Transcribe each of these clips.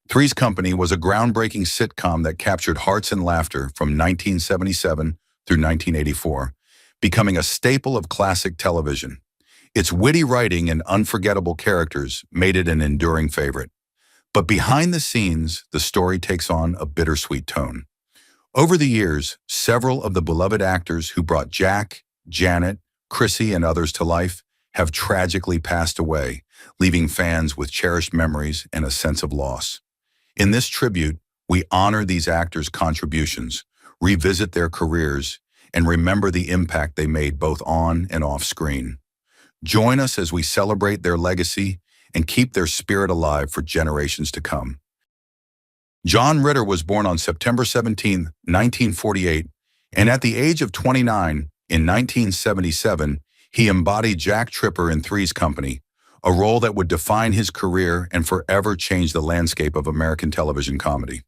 Three's Company was a groundbreaking sitcom that captured hearts and laughter from 1977 through 1984, becoming a staple of classic television. Its witty writing and unforgettable characters made it an enduring favorite. But behind the scenes, the story takes on a bittersweet tone. Over the years, several of the beloved actors who brought Jack, Janet, Chrissy, and others to life have tragically passed away, leaving fans with cherished memories and a sense of loss. In this tribute, we honor these actors' contributions, revisit their careers, and remember the impact they made both on and off screen. Join us as we celebrate their legacy and keep their spirit alive for generations to come. John Ritter was born on September 17, 1948, and at the age of 29, in 1977, he embodied Jack Tripper in Three's Company, a role that would define his career and forever change the landscape of American television comedy.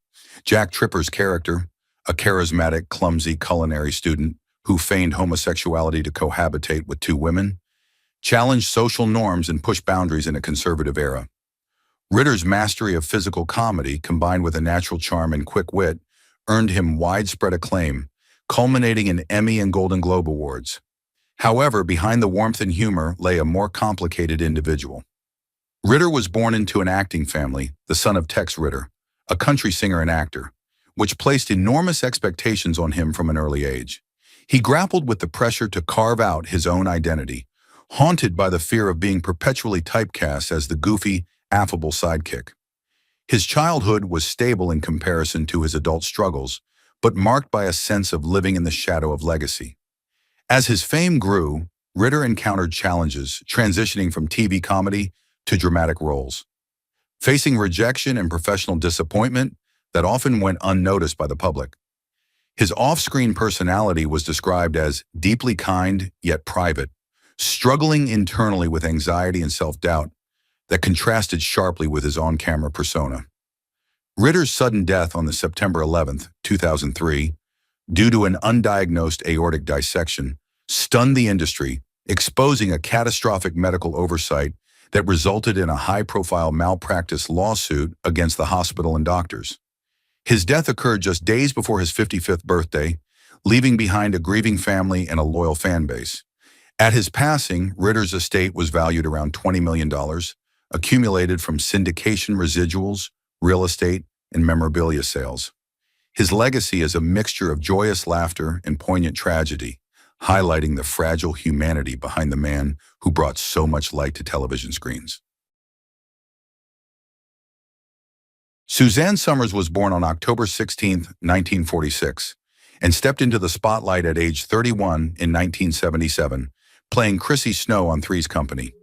Jack Tripper's character, a charismatic, clumsy culinary student who feigned homosexuality to cohabitate with two women, challenged social norms and pushed boundaries in a conservative era. Ritter's mastery of physical comedy, combined with a natural charm and quick wit, earned him widespread acclaim, culminating in Emmy and Golden Globe awards. However, behind the warmth and humor lay a more complicated individual. Ritter was born into an acting family, the son of Tex Ritter, a country singer and actor, which placed enormous expectations on him from an early age. He grappled with the pressure to carve out his own identity, haunted by the fear of being perpetually typecast as the goofy, affable sidekick. His childhood was stable in comparison to his adult struggles, but marked by a sense of living in the shadow of legacy. As his fame grew, Ritter encountered challenges, transitioning from TV comedy to dramatic roles, facing rejection and professional disappointment that often went unnoticed by the public. His off-screen personality was described as deeply kind yet private, struggling internally with anxiety and self-doubt that contrasted sharply with his on-camera persona. Ritter's sudden death on September 11, 2003, due to an undiagnosed aortic dissection, stunned the industry, exposing a catastrophic medical oversight that resulted in a high-profile malpractice lawsuit against the hospital and doctors. His death occurred just days before his 55th birthday, leaving behind a grieving family and a loyal fan base. At his passing, Ritter's estate was valued around $20 million, accumulated from syndication residuals, real estate, and memorabilia sales. His legacy is a mixture of joyous laughter and poignant tragedy, highlighting the fragile humanity behind the man who brought so much light to television screens. Suzanne Summers was born on October 16, 1946, and stepped into the spotlight at age 31 in 1977, playing Chrissy Snow on Three's Company.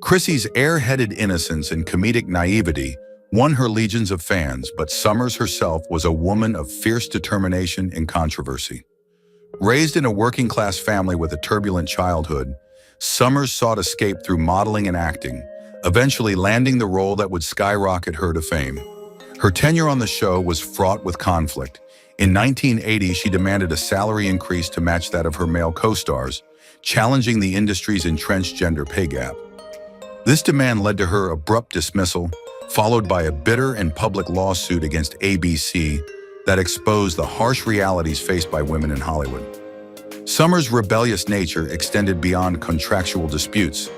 Chrissy's air-headed innocence and comedic naivety won her legions of fans, but Summers herself was a woman of fierce determination and controversy. Raised in a working-class family with a turbulent childhood, Summers sought escape through modeling and acting, eventually landing the role that would skyrocket her to fame. Her tenure on the show was fraught with conflict. In 1980, she demanded a salary increase to match that of her male co-stars, challenging the industry's entrenched gender pay gap. This demand led to her abrupt dismissal, followed by a bitter and public lawsuit against ABC that exposed the harsh realities faced by women in Hollywood. Summers' rebellious nature extended beyond contractual disputes.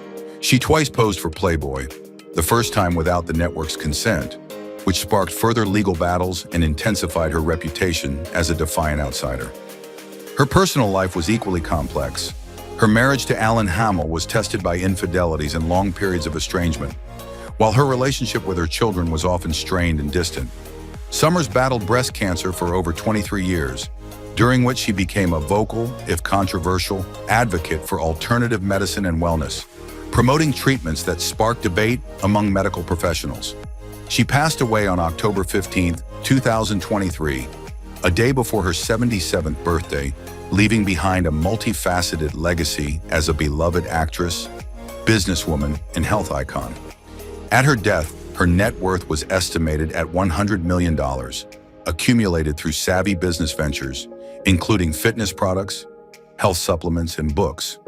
She twice posed for Playboy, the first time without the network's consent, which sparked further legal battles and intensified her reputation as a defiant outsider. Her personal life was equally complex. Her marriage to Alan Hamill was tested by infidelities and long periods of estrangement, while her relationship with her children was often strained and distant. Summers battled breast cancer for over 23 years, during which she became a vocal, if controversial, advocate for alternative medicine and wellness, promoting treatments that sparked debate among medical professionals. She passed away on October 15, 2023, a day before her 77th birthday, leaving behind a multifaceted legacy as a beloved actress, businesswoman, and health icon. At her death, her net worth was estimated at $100 million, accumulated through savvy business ventures, including fitness products, health supplements, and books.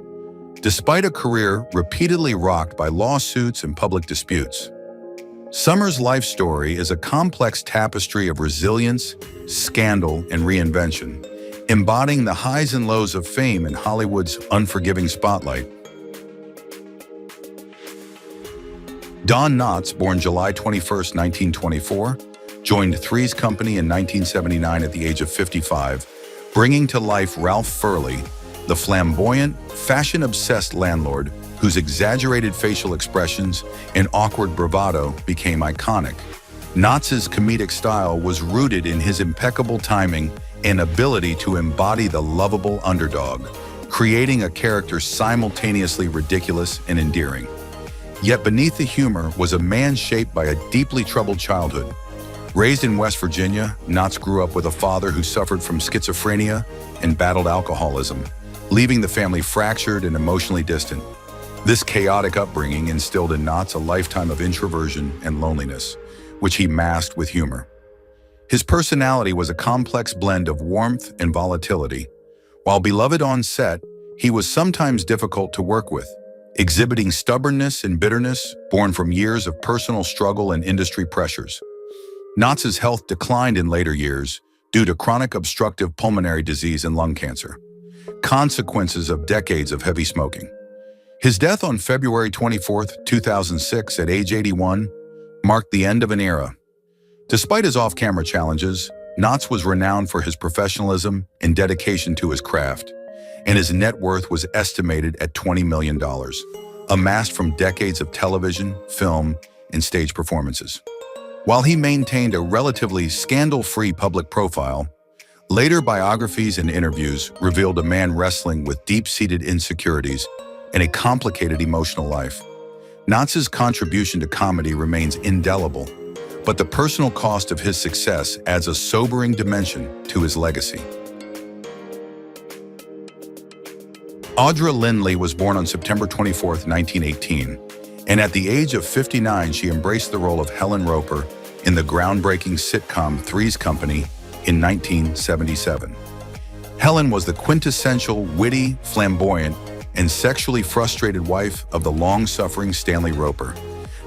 Despite a career repeatedly rocked by lawsuits and public disputes, Summers' life story is a complex tapestry of resilience, scandal, and reinvention, embodying the highs and lows of fame in Hollywood's unforgiving spotlight. Don Knotts, born July 21, 1924, joined Three's Company in 1979 at the age of 55, bringing to life Ralph Furley, the flamboyant, fashion-obsessed landlord whose exaggerated facial expressions and awkward bravado became iconic. Knotts' comedic style was rooted in his impeccable timing and ability to embody the lovable underdog, creating a character simultaneously ridiculous and endearing. Yet beneath the humor was a man shaped by a deeply troubled childhood. Raised in West Virginia, Knotts grew up with a father who suffered from schizophrenia and battled alcoholism, leaving the family fractured and emotionally distant. This chaotic upbringing instilled in Knotts a lifetime of introversion and loneliness, which he masked with humor. His personality was a complex blend of warmth and volatility. While beloved on set, he was sometimes difficult to work with, exhibiting stubbornness and bitterness born from years of personal struggle and industry pressures. Knotts' health declined in later years due to chronic obstructive pulmonary disease and lung cancer, consequences of decades of heavy smoking. His death on February 24, 2006, at age 81, marked the end of an era. Despite his off-camera challenges, Knotts was renowned for his professionalism and dedication to his craft, and his net worth was estimated at $20 million, amassed from decades of television, film, and stage performances. While he maintained a relatively scandal-free public profile, later biographies and interviews revealed a man wrestling with deep-seated insecurities and a complicated emotional life. Knotts' contribution to comedy remains indelible, but the personal cost of his success adds a sobering dimension to his legacy. Audrey Lindley was born on September 24, 1918, and at the age of 59 she embraced the role of Helen Roper in the groundbreaking sitcom Three's Company in 1977. Helen was the quintessential witty, flamboyant, and sexually frustrated wife of the long-suffering Stanley Roper,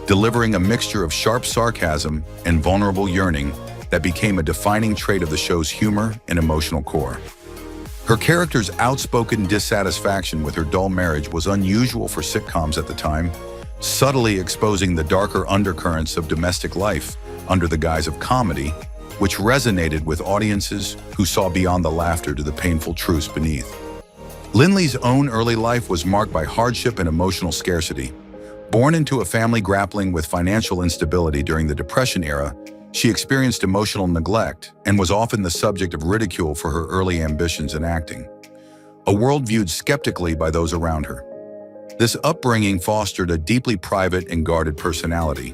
delivering a mixture of sharp sarcasm and vulnerable yearning that became a defining trait of the show's humor and emotional core. Her character's outspoken dissatisfaction with her dull marriage was unusual for sitcoms at the time, subtly exposing the darker undercurrents of domestic life under the guise of comedy, which resonated with audiences who saw beyond the laughter to the painful truths beneath. Lindley's own early life was marked by hardship and emotional scarcity. Born into a family grappling with financial instability during the Depression era, she experienced emotional neglect and was often the subject of ridicule for her early ambitions in acting, a world viewed skeptically by those around her. This upbringing fostered a deeply private and guarded personality,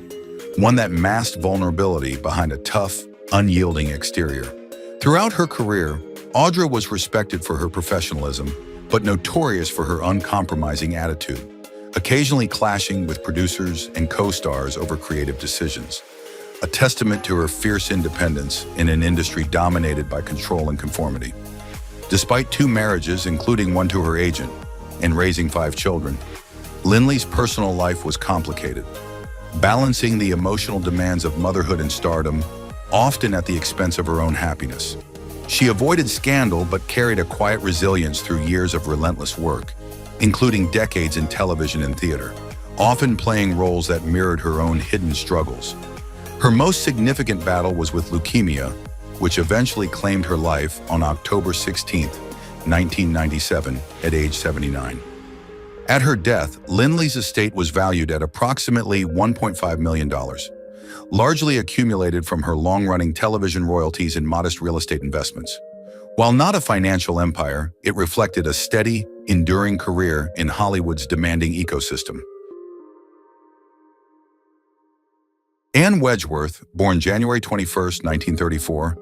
one that masked vulnerability behind a tough, unyielding exterior. Throughout her career, Audrey was respected for her professionalism, but notorious for her uncompromising attitude, occasionally clashing with producers and co-stars over creative decisions, a testament to her fierce independence in an industry dominated by control and conformity. Despite 2 marriages, including one to her agent, and raising 5 children, Lindley's personal life was complicated, balancing the emotional demands of motherhood and stardom, often at the expense of her own happiness. She avoided scandal but carried a quiet resilience through years of relentless work, including decades in television and theater, often playing roles that mirrored her own hidden struggles. Her most significant battle was with leukemia, which eventually claimed her life on October 16, 1997, at age 79. At her death, Lindley's estate was valued at approximately $1.5 million, largely accumulated from her long-running television royalties and modest real estate investments. While not a financial empire, it reflected a steady, enduring career in Hollywood's demanding ecosystem. Anne Wedgeworth, born January 21, 1934,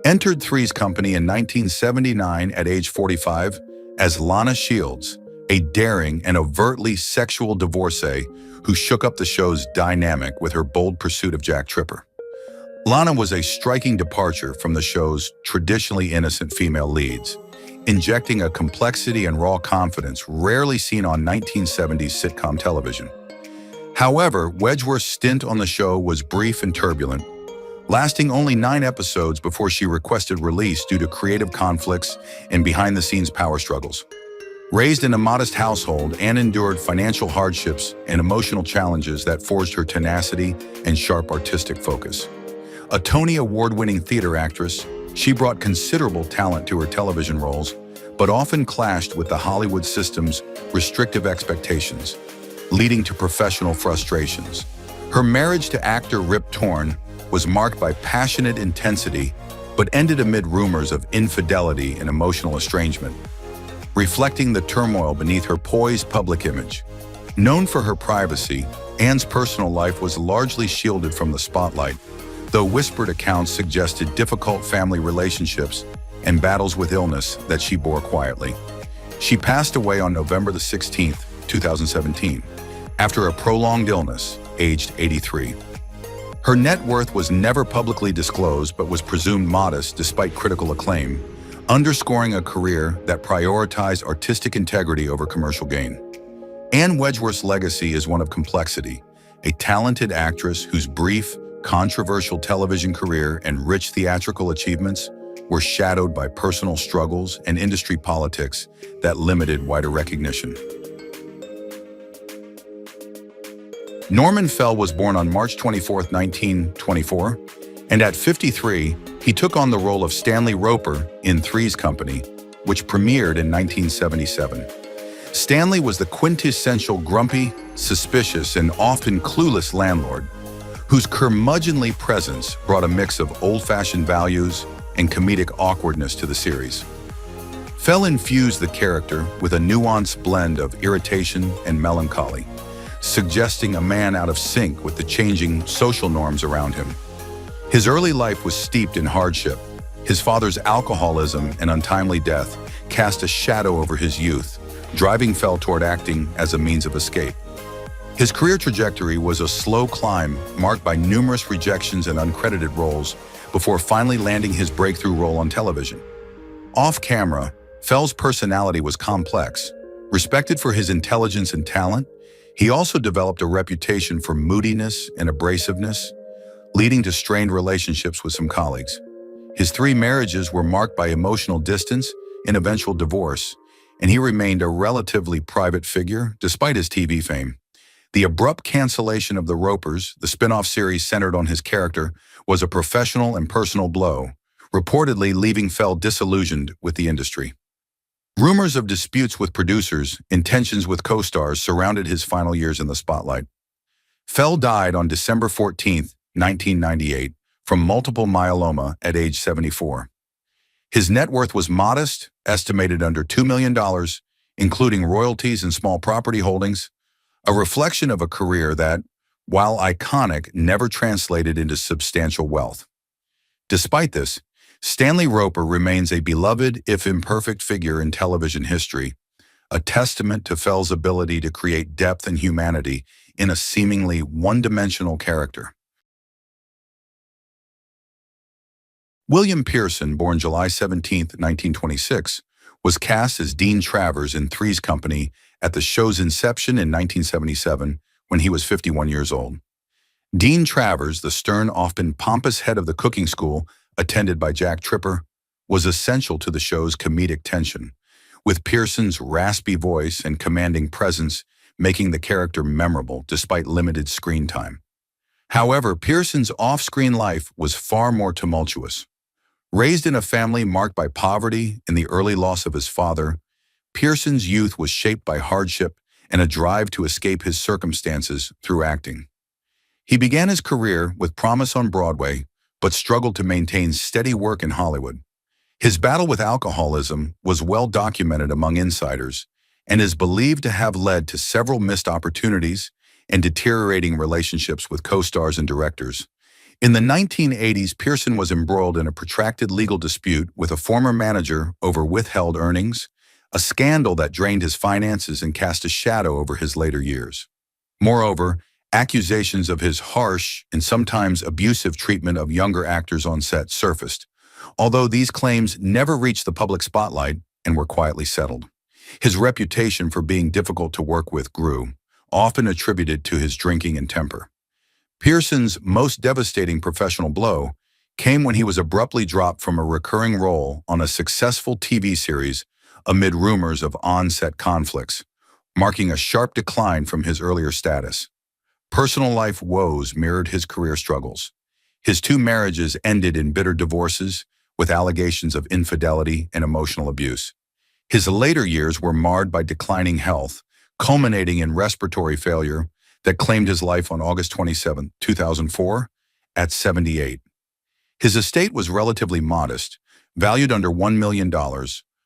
entered Three's Company in 1979 at age 45 as Lana Shields, a daring and overtly sexual divorcee who shook up the show's dynamic with her bold pursuit of Jack Tripper. Lana was a striking departure from the show's traditionally innocent female leads, injecting a complexity and raw confidence rarely seen on 1970s sitcom television. However, Wedgeworth's stint on the show was brief and turbulent, lasting only 9 episodes before she requested release due to creative conflicts and behind-the-scenes power struggles. Raised in a modest household, Anne endured financial hardships and emotional challenges that forged her tenacity and sharp artistic focus. A Tony Award-winning theater actress, she brought considerable talent to her television roles, but often clashed with the Hollywood system's restrictive expectations, leading to professional frustrations. Her marriage to actor Rip Torn was marked by passionate intensity, but ended amid rumors of infidelity and emotional estrangement, reflecting the turmoil beneath her poised public image. Known for her privacy, Anne's personal life was largely shielded from the spotlight, though whispered accounts suggested difficult family relationships and battles with illness that she bore quietly. She passed away on November 16, 2017, after a prolonged illness, aged 83. Her net worth was never publicly disclosed but was presumed modest despite critical acclaim, underscoring a career that prioritized artistic integrity over commercial gain. Anne Wedgeworth's legacy is one of complexity, a talented actress whose brief, controversial television career and rich theatrical achievements were shadowed by personal struggles and industry politics that limited wider recognition. Norman Fell was born on March 24, 1924, and at 53, he took on the role of Stanley Roper in Three's Company, which premiered in 1977. Stanley was the quintessential grumpy, suspicious, and often clueless landlord, whose curmudgeonly presence brought a mix of old-fashioned values and comedic awkwardness to the series. Fell infused the character with a nuanced blend of irritation and melancholy, suggesting a man out of sync with the changing social norms around him. His early life was steeped in hardship. His father's alcoholism and untimely death cast a shadow over his youth, driving Fell toward acting as a means of escape. His career trajectory was a slow climb marked by numerous rejections and uncredited roles before finally landing his breakthrough role on television. Off-camera, Fell's personality was complex. Respected for his intelligence and talent, he also developed a reputation for moodiness and abrasiveness, leading to strained relationships with some colleagues. His 3 marriages were marked by emotional distance and eventual divorce, and he remained a relatively private figure despite his TV fame. The abrupt cancellation of The Ropers, the spin-off series centered on his character, was a professional and personal blow, reportedly leaving Fell disillusioned with the industry. Rumors of disputes with producers and tensions with co-stars surrounded his final years in the spotlight. Fell died on December 14, 1998, from multiple myeloma at age 74. His net worth was modest, estimated under $2 million, including royalties and small property holdings, a reflection of a career that, while iconic, never translated into substantial wealth. Despite this, Stanley Roper remains a beloved, if imperfect, figure in television history, a testament to Fell's ability to create depth and humanity in a seemingly one-dimensional character. William Pearson, born July 17, 1926, was cast as Dean Travers in Three's Company at the show's inception in 1977 when he was 51 years old. Dean Travers, the stern, often pompous head of the cooking school, attended by Jack Tripper, was essential to the show's comedic tension, with Pearson's raspy voice and commanding presence making the character memorable despite limited screen time. However, Pearson's off-screen life was far more tumultuous. Raised in a family marked by poverty and the early loss of his father, Pearson's youth was shaped by hardship and a drive to escape his circumstances through acting. He began his career with promise on Broadway, but struggled to maintain steady work in Hollywood. His battle with alcoholism was well documented among insiders and is believed to have led to several missed opportunities and deteriorating relationships with co-stars and directors. In the 1980s, Pearson was embroiled in a protracted legal dispute with a former manager over withheld earnings, a scandal that drained his finances and cast a shadow over his later years. Moreover, accusations of his harsh and sometimes abusive treatment of younger actors on set surfaced, although these claims never reached the public spotlight and were quietly settled. His reputation for being difficult to work with grew, often attributed to his drinking and temper. Pearson's most devastating professional blow came when he was abruptly dropped from a recurring role on a successful TV series amid rumors of on-set conflicts, marking a sharp decline from his earlier status. Personal life woes mirrored his career struggles. His 2 marriages ended in bitter divorces, with allegations of infidelity and emotional abuse. His later years were marred by declining health, culminating in respiratory failure that claimed his life on August 27, 2004, at 78. His estate was relatively modest, valued under $1 million,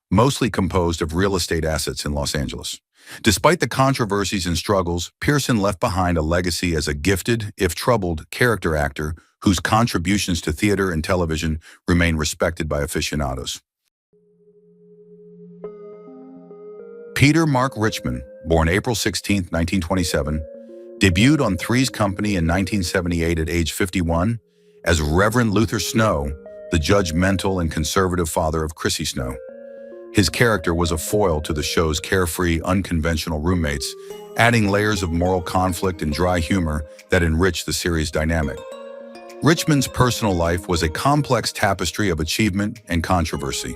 mostly composed of real estate assets in Los Angeles. Despite the controversies and struggles, Pearson left behind a legacy as a gifted, if troubled, character actor whose contributions to theater and television remain respected by aficionados. Peter Mark Richmond, born April 16, 1927, debuted on Three's Company in 1978 at age 51 as Reverend Luther Snow, the judgmental and conservative father of Chrissy Snow. His character was a foil to the show's carefree, unconventional roommates, adding layers of moral conflict and dry humor that enriched the series' dynamic. Richmond's personal life was a complex tapestry of achievement and controversy.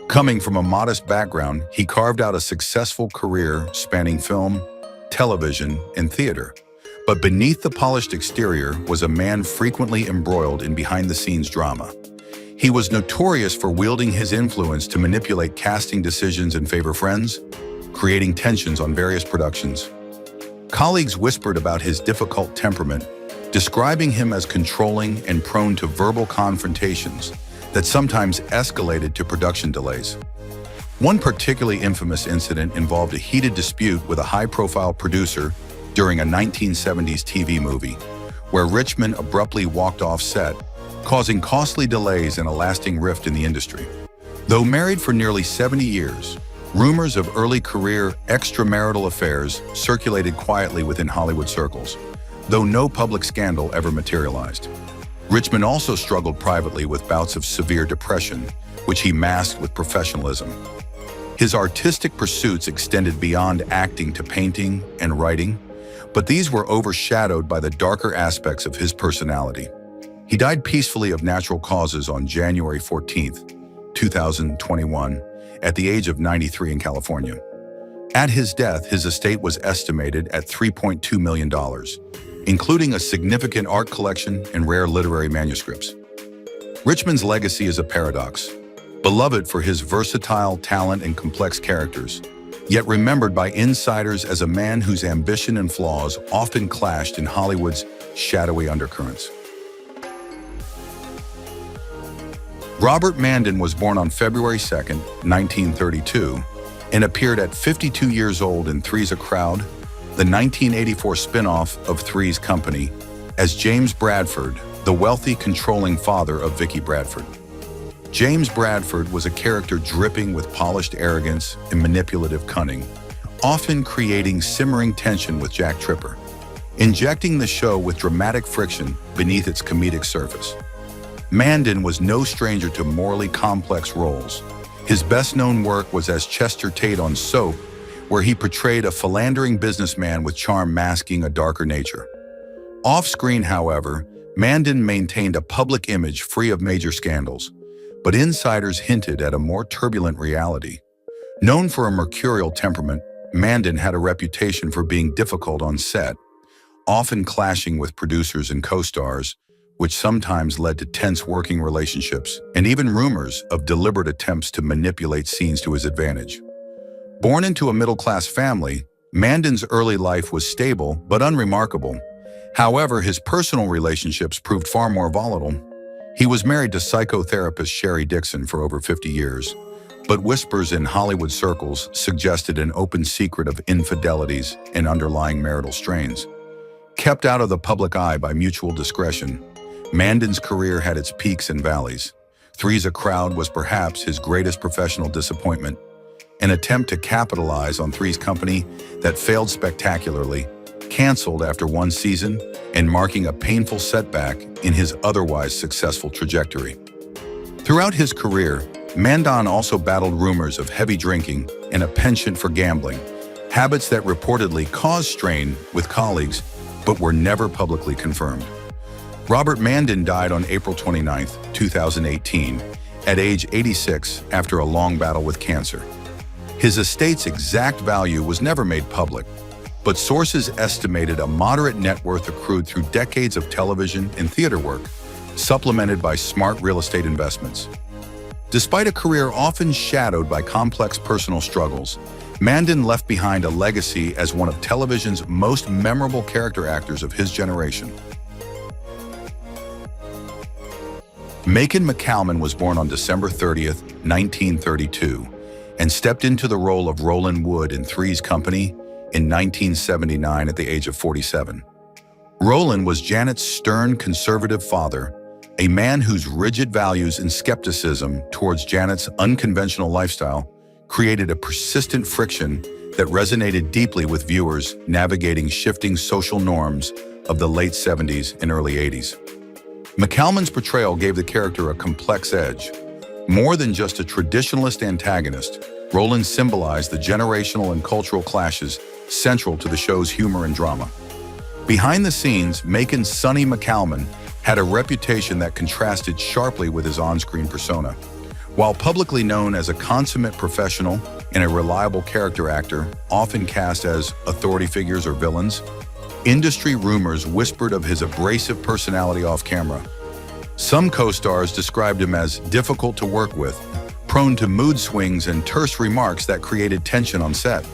Coming from a modest background, he carved out a successful career spanning film, television, and theater. But beneath the polished exterior was a man frequently embroiled in behind-the-scenes drama. He was notorious for wielding his influence to manipulate casting decisions and favor friends, creating tensions on various productions. Colleagues whispered about his difficult temperament, describing him as controlling and prone to verbal confrontations that sometimes escalated to production delays. One particularly infamous incident involved a heated dispute with a high-profile producer during a 1970s TV movie, where Richmond abruptly walked off set, causing costly delays and a lasting rift in the industry. Though married for nearly 70 years, rumors of early career extramarital affairs circulated quietly within Hollywood circles, though no public scandal ever materialized. Richmond also struggled privately with bouts of severe depression, which he masked with professionalism. His artistic pursuits extended beyond acting to painting and writing, but these were overshadowed by the darker aspects of his personality. He died peacefully of natural causes on January 14, 2021, at the age of 93 in California. At his death, his estate was estimated at $3.2 million, including a significant art collection and rare literary manuscripts. Richmond's legacy is a paradox. Beloved for his versatile talent and complex characters, yet remembered by insiders as a man whose ambition and flaws often clashed in Hollywood's shadowy undercurrents. Robert Mandon was born on February 2, 1932, and appeared at 52 years old in Three's a Crowd, the 1984 spin-off of Three's Company, as James Bradford, the wealthy, controlling father of Vicki Bradford. James Bradford was a character dripping with polished arrogance and manipulative cunning, often creating simmering tension with Jack Tripper, injecting the show with dramatic friction beneath its comedic surface. Mandon was no stranger to morally complex roles. His best-known work was as Chester Tate on Soap, where he portrayed a philandering businessman with charm masking a darker nature. Off-screen, however, Mandon maintained a public image free of major scandals, but insiders hinted at a more turbulent reality. Known for a mercurial temperament, Mandon had a reputation for being difficult on set, often clashing with producers and co-stars, which sometimes led to tense working relationships and even rumors of deliberate attempts to manipulate scenes to his advantage. Born into a middle-class family, Mandon's early life was stable but unremarkable. However, his personal relationships proved far more volatile. He was married to psychotherapist Sherry Dixon for over 50 years, but whispers in Hollywood circles suggested an open secret of infidelities and underlying marital strains. Kept out of the public eye by mutual discretion, Mandon's career had its peaks and valleys. Three's a Crowd was perhaps his greatest professional disappointment, an attempt to capitalize on Three's Company that failed spectacularly, canceled after one season, and marking a painful setback in his otherwise successful trajectory. Throughout his career, Mandon also battled rumors of heavy drinking and a penchant for gambling, habits that reportedly caused strain with colleagues but were never publicly confirmed. Robert Mandon died on April 29, 2018, at age 86 after a long battle with cancer. His estate's exact value was never made public, but sources estimated a moderate net worth accrued through decades of television and theater work, supplemented by smart real estate investments. Despite a career often shadowed by complex personal struggles, Mandon left behind a legacy as one of television's most memorable character actors of his generation. Suzanne Macauman was born on December 30, 1932, and stepped into the role of Roland Wood in Three's Company in 1979 at the age of 47. Roland was Janet's stern, conservative father, a man whose rigid values and skepticism towards Janet's unconventional lifestyle created a persistent friction that resonated deeply with viewers navigating shifting social norms of the late 70s and early 80s. Macauman's portrayal gave the character a complex edge. More than just a traditionalist antagonist, Roland symbolized the generational and cultural clashes central to the show's humor and drama. Behind the scenes, Macon's Sunny Macauman had a reputation that contrasted sharply with his on-screen persona. While publicly known as a consummate professional and a reliable character actor, often cast as authority figures or villains, industry rumors whispered of his abrasive personality off-camera. Some co-stars described him as difficult to work with, prone to mood swings and terse remarks that created tension on set.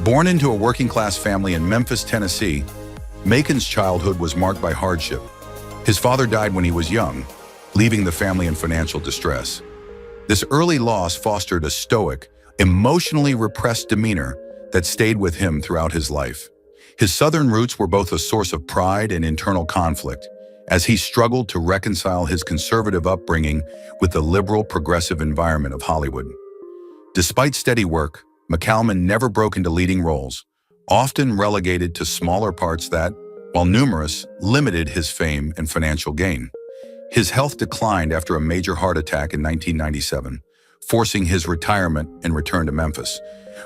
Born into a working-class family in Memphis, Tennessee, Macon's childhood was marked by hardship. His father died when he was young, leaving the family in financial distress. This early loss fostered a stoic, emotionally repressed demeanor that stayed with him throughout his life. His Southern roots were both a source of pride and internal conflict, as he struggled to reconcile his conservative upbringing with the liberal, progressive environment of Hollywood. Despite steady work, Macauman never broke into leading roles, often relegated to smaller parts that, while numerous, limited his fame and financial gain. His health declined after a major heart attack in 1997, forcing his retirement and return to Memphis,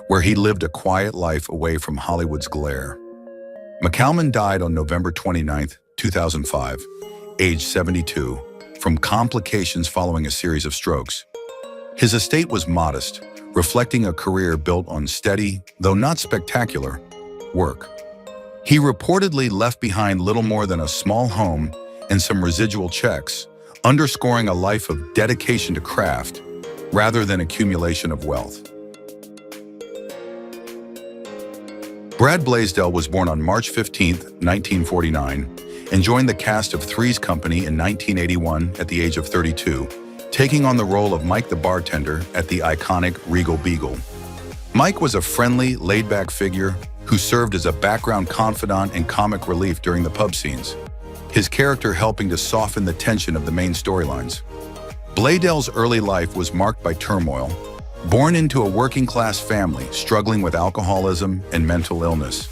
where he lived a quiet life away from Hollywood's glare. Macauman died on November 29, 2005, age 72, from complications following a series of strokes. His estate was modest, reflecting a career built on steady, though not spectacular, work. He reportedly left behind little more than a small home and some residual checks, underscoring a life of dedication to craft rather than accumulation of wealth. Brad Blazedell was born on March 15, 1949, and joined the cast of Three's Company in 1981 at the age of 32, taking on the role of Mike the bartender at the iconic Regal Beagle. Mike was a friendly, laid-back figure who served as a background confidant and comic relief during the pub scenes, his character helping to soften the tension of the main storylines. Blazedell's early life was marked by turmoil. Born into a working-class family struggling with alcoholism and mental illness,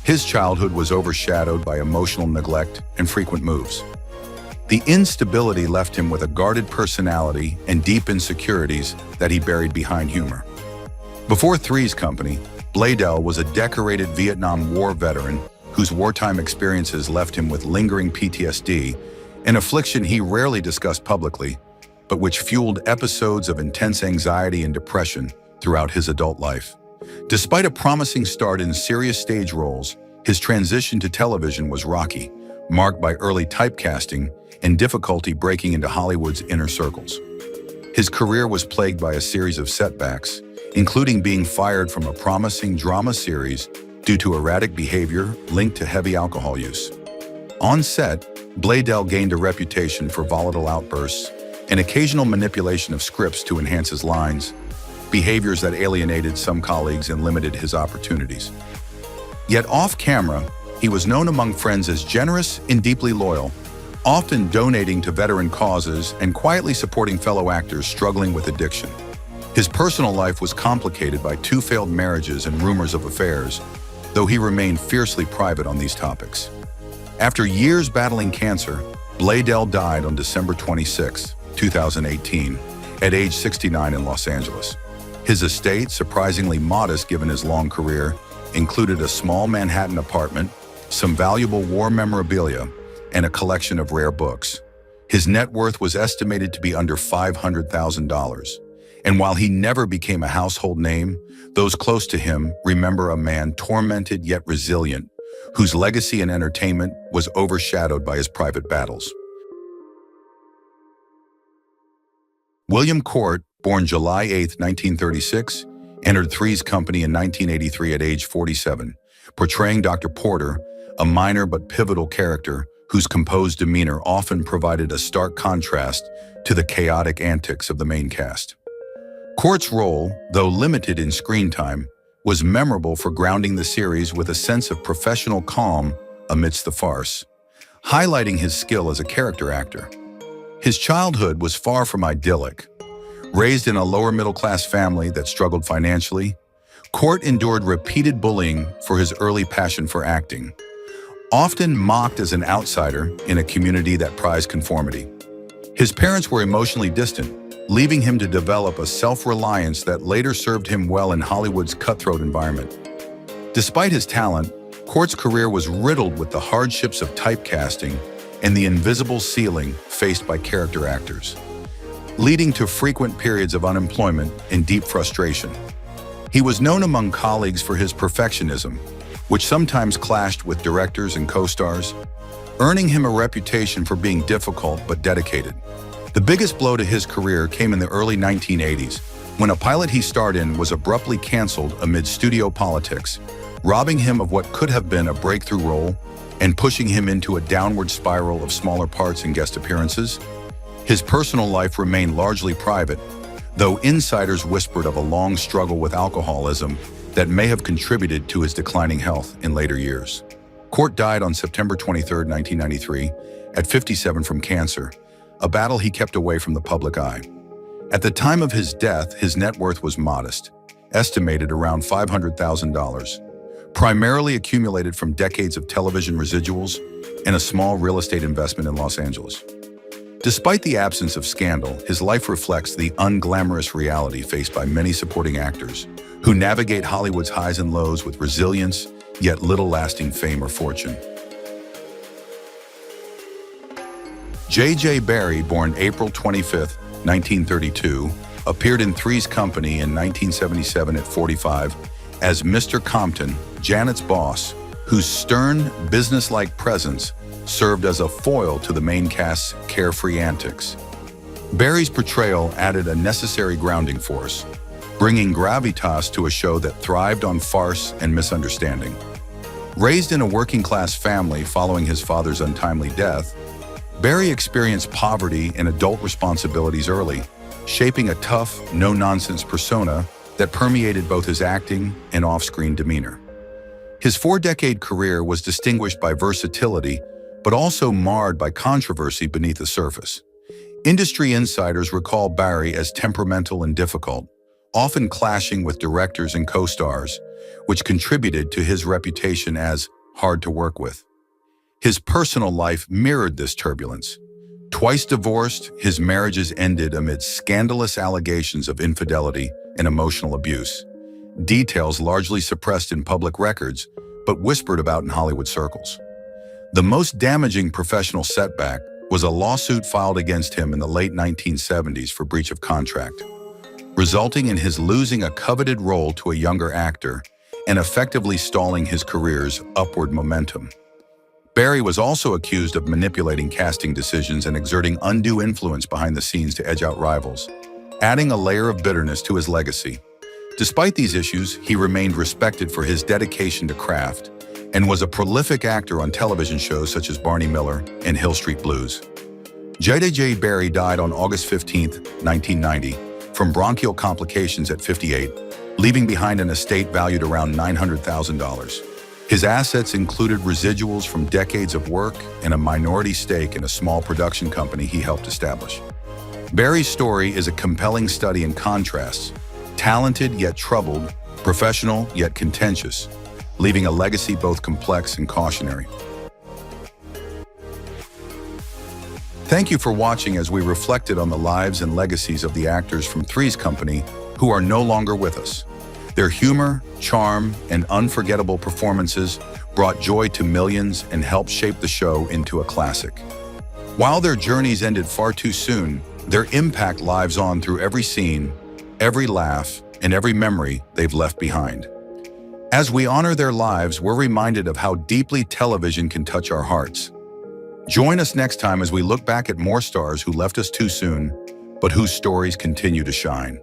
his childhood was overshadowed by emotional neglect and frequent moves. The instability left him with a guarded personality and deep insecurities that he buried behind humor. Before Three's Company, Blazedell was a decorated Vietnam War veteran whose wartime experiences left him with lingering PTSD, an affliction he rarely discussed publicly, but which fueled episodes of intense anxiety and depression throughout his adult life. Despite a promising start in serious stage roles, his transition to television was rocky, marked by early typecasting and difficulty breaking into Hollywood's inner circles. His career was plagued by a series of setbacks, including being fired from a promising drama series due to erratic behavior linked to heavy alcohol use. On set, Blazedell gained a reputation for volatile outbursts and occasional manipulation of scripts to enhance his lines, behaviors that alienated some colleagues and limited his opportunities. Yet off-camera, he was known among friends as generous and deeply loyal, often donating to veteran causes and quietly supporting fellow actors struggling with addiction. His personal life was complicated by 2 failed marriages and rumors of affairs, though he remained fiercely private on these topics. After years battling cancer, Blazedell died on December 26, 2018, at age 69 in Los Angeles. His estate, surprisingly modest given his long career, included a small Manhattan apartment, some valuable war memorabilia, and a collection of rare books. His net worth was estimated to be under $500,000. And while he never became a household name, those close to him remember a man tormented yet resilient, whose legacy in entertainment was overshadowed by his private battles. William Court, born July 8, 1936, entered Three's Company in 1983 at age 47, portraying Dr. Porter, a minor but pivotal character whose composed demeanor often provided a stark contrast to the chaotic antics of the main cast. Court's role, though limited in screen time, was memorable for grounding the series with a sense of professional calm amidst the farce, highlighting his skill as a character actor. His childhood was far from idyllic. Raised in a lower-middle-class family that struggled financially, Court endured repeated bullying for his early passion for acting, often mocked as an outsider in a community that prized conformity. His parents were emotionally distant, leaving him to develop a self-reliance that later served him well in Hollywood's cutthroat environment. Despite his talent, Court's career was riddled with the hardships of typecasting and the invisible ceiling faced by character actors, leading to frequent periods of unemployment and deep frustration. He was known among colleagues for his perfectionism, which sometimes clashed with directors and co-stars, earning him a reputation for being difficult but dedicated. The biggest blow to his career came in the early 1980s, when a pilot he starred in was abruptly canceled amid studio politics, robbing him of what could have been a breakthrough role and pushing him into a downward spiral of smaller parts and guest appearances. His personal life remained largely private, though insiders whispered of a long struggle with alcoholism that may have contributed to his declining health in later years. Court died on September 23, 1993, at 57 from cancer, a battle he kept away from the public eye. At the time of his death, his net worth was modest, estimated around $500,000, primarily accumulated from decades of television residuals and a small real estate investment in Los Angeles. Despite the absence of scandal, his life reflects the unglamorous reality faced by many supporting actors who navigate Hollywood's highs and lows with resilience, yet little lasting fame or fortune. J.J. Barrie, born April 25, 1932, appeared in Three's Company in 1977 at 45 as Mr. Compton, Janet's boss, whose stern, businesslike presence served as a foil to the main cast's carefree antics. Barrie's portrayal added a necessary grounding force, bringing gravitas to a show that thrived on farce and misunderstanding. Raised in a working-class family following his father's untimely death, Barrie experienced poverty and adult responsibilities early, shaping a tough, no-nonsense persona that permeated both his acting and off-screen demeanor. His 4-decade career was distinguished by versatility, but also marred by controversy beneath the surface. Industry insiders recall Barrie as temperamental and difficult, often clashing with directors and co-stars, which contributed to his reputation as hard to work with. His personal life mirrored this turbulence. Twice divorced, his marriages ended amid scandalous allegations of infidelity and emotional abuse, details largely suppressed in public records, but whispered about in Hollywood circles. The most damaging professional setback was a lawsuit filed against him in the late 1970s for breach of contract, resulting in his losing a coveted role to a younger actor and effectively stalling his career's upward momentum. Barrie was also accused of manipulating casting decisions and exerting undue influence behind the scenes to edge out rivals, adding a layer of bitterness to his legacy. Despite these issues, he remained respected for his dedication to craft and was a prolific actor on television shows such as Barney Miller and Hill Street Blues. J.J. Barrie died on August 15, 1990, from bronchial complications at 58, leaving behind an estate valued around $900,000. His assets included residuals from decades of work and a minority stake in a small production company he helped establish. Barrie's story is a compelling study in contrasts, talented yet troubled, professional yet contentious, leaving a legacy both complex and cautionary. Thank you for watching as we reflected on the lives and legacies of the actors from Three's Company who are no longer with us. Their humor, charm, and unforgettable performances brought joy to millions and helped shape the show into a classic. While their journeys ended far too soon, their impact lives on through every scene, every laugh, and every memory they've left behind. As we honor their lives, we're reminded of how deeply television can touch our hearts. Join us next time as we look back at more stars who left us too soon, but whose stories continue to shine.